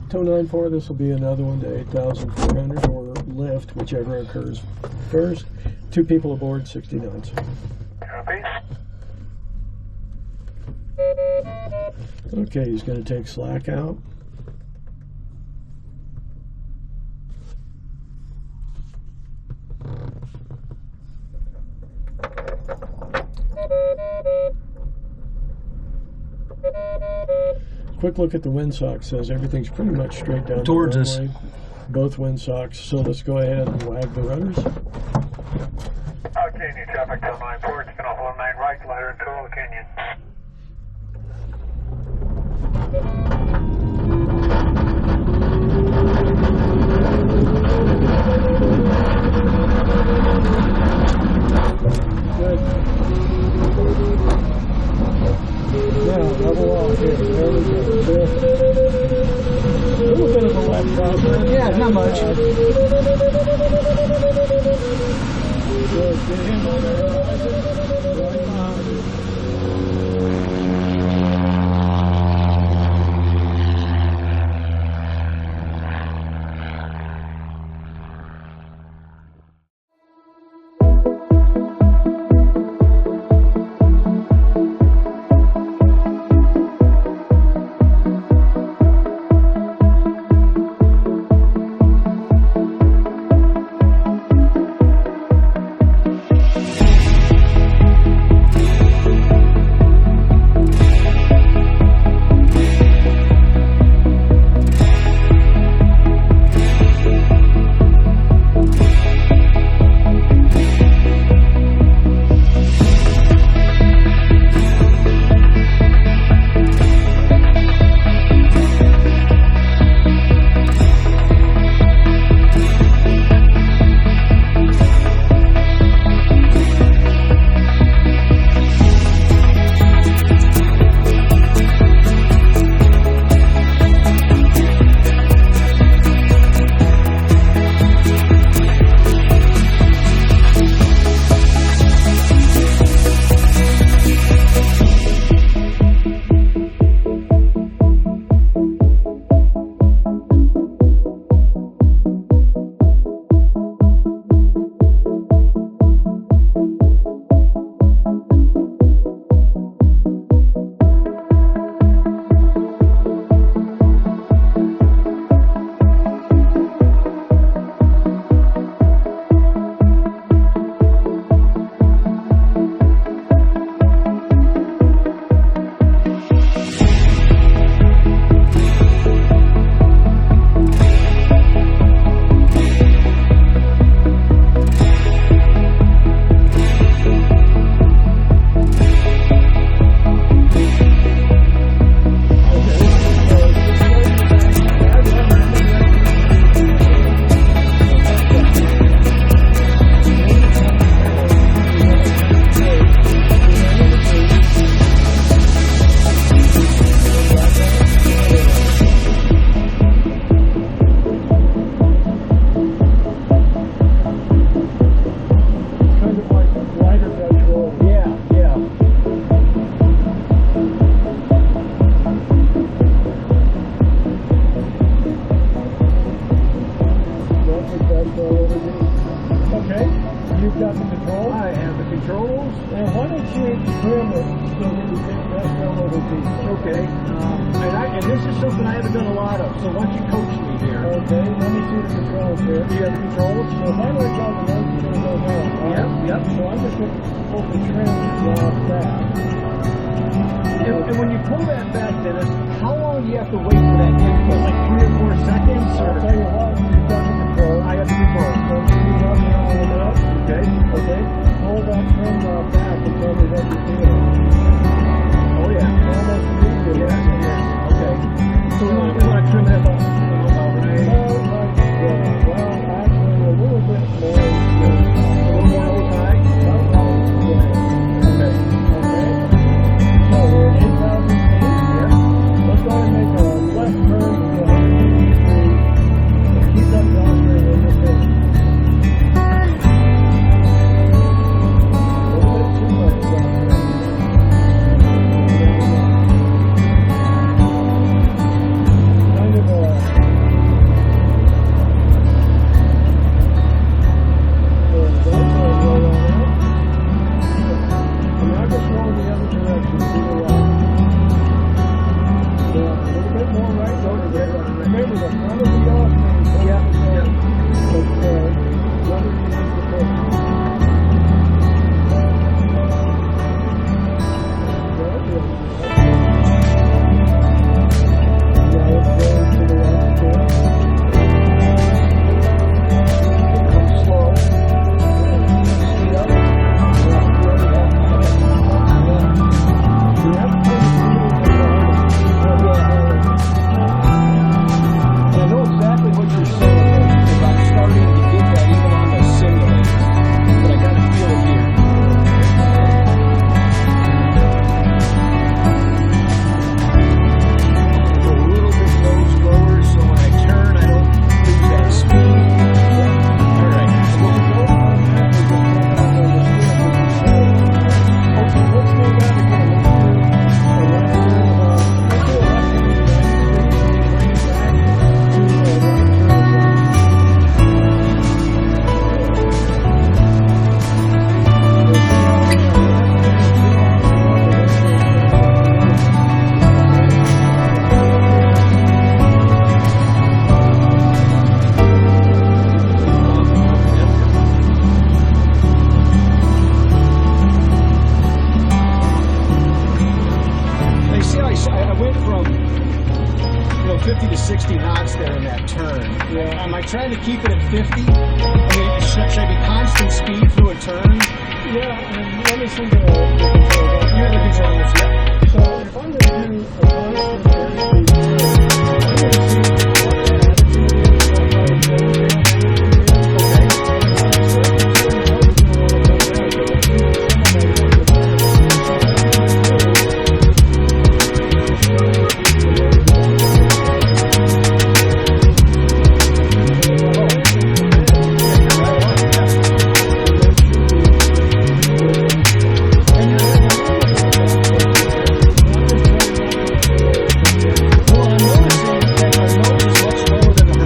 Tow 9-4, this will be another one to 8,400 or lift, whichever occurs first. 2 people aboard, 60 knots. Copy. Okay, he's going to take slack out. Quick look at the windsock says everything's pretty much straight down Towards the us. runway. Both windsocks, so let's go ahead and wag the rudders. Okay, new traffic till 9-4, it's been off 19 right, glider into Total Canyon. Good. Now, level off here. There we go. A little bit of a left crosswind. Yeah, not much. Good. Get him on the horizon. Right behind you. Okay. And this is something I haven't done a lot of, so why don't you coach me here? Okay, let me see the controls here. Do you have the controls? So if I let go of the nose, it's going to go down. Right? Yep. So I'm just going to pull the trim off that. And when you pull that back, Dennis, how long do you have to wait for that input? Like 3 or 4 seconds? Or? I'll tell you what, you've got the control. I have the control. So you run the arm up. Okay. Okay. Pull that trim back and tell me what you're feeling. Oh, yeah. Almost immediately. Yes. Okay. So we want to trim that off. I went from 50 to 60 knots there in that turn. Yeah. Am I trying to keep it at 50? I mean, should I be constant speed through a turn? Yeah, and let me see the control. You're the controllers, yeah. So if I'm going to do a constant airspeed turn, I'm going to see what the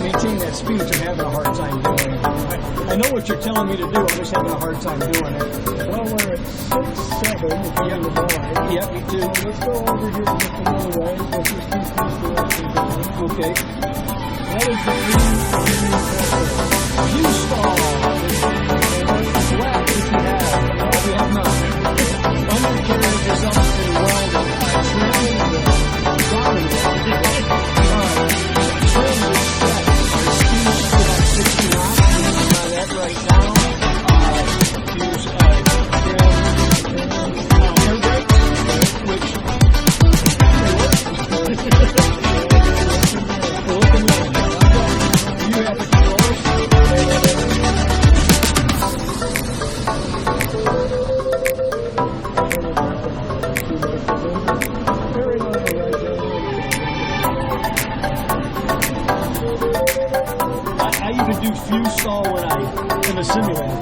attitude is, speeds I'm having a hard time doing. I know what you're telling me to do, I'm just having a hard time doing it. Well, we're at 6-7 if you're in the line. Yep, me too. So let's go over here just a little way. Let's just keep these directions going. Okay. What is the View stall. Flat if you have. We have none. Undercarriage is up and welded. Trim is solid. Trim is set. The speed's about 60 knots. We're that right now. Use air brake, which you have the controls. I even do few stall when I in the simulator.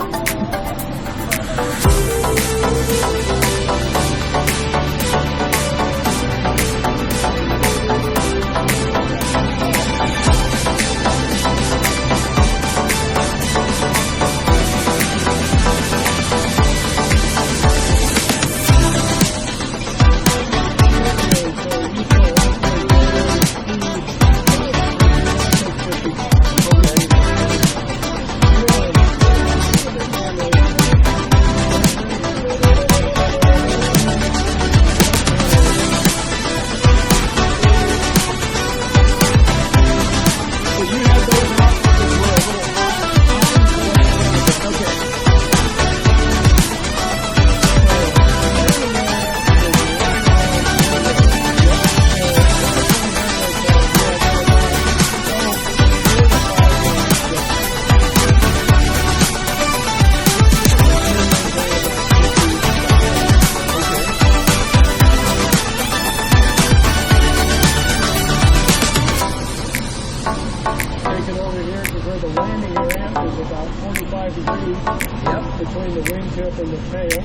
Yep. between the wingtip and the tail.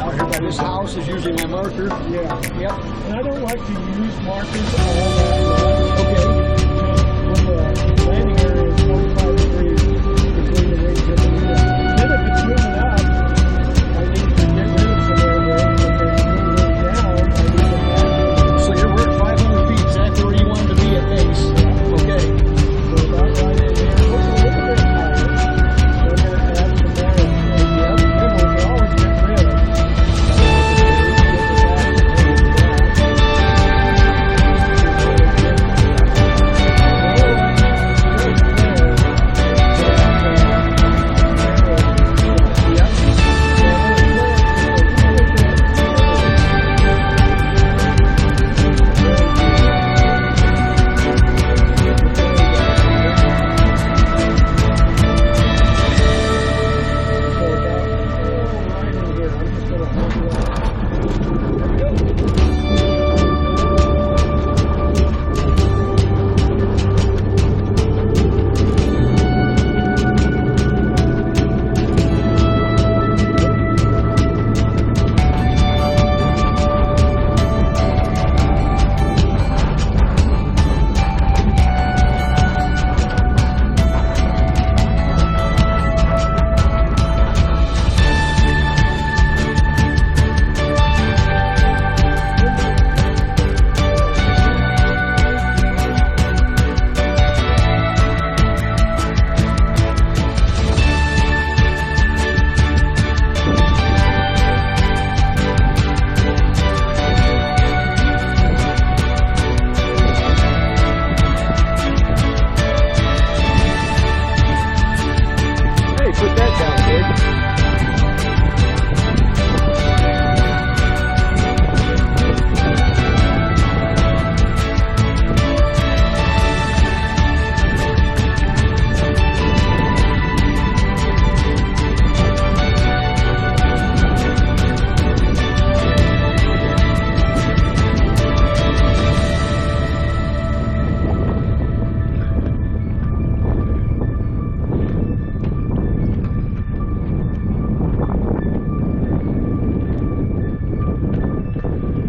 Out here by this house is usually my marker. Yeah. Yep. And I don't like to use markers all that much. Okay. When the landing area is 45 degrees between the wingtip and the tail. Then if it's moving up, I need to get rid of some air brake. If it's moving down, I need to back So you're working 500 feet, exactly where you wanted to be at base. Okay. So about right in there. Look a little bit higher. We're going to add some more air brake. Yep. Then we can always get rid of Hey, put that down, kid.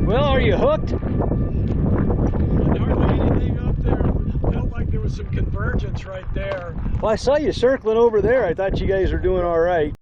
Well, are you hooked? hardly anything up there. It felt like there was some convergence right there. Well, I saw you circling over there. I thought you guys were doing all right.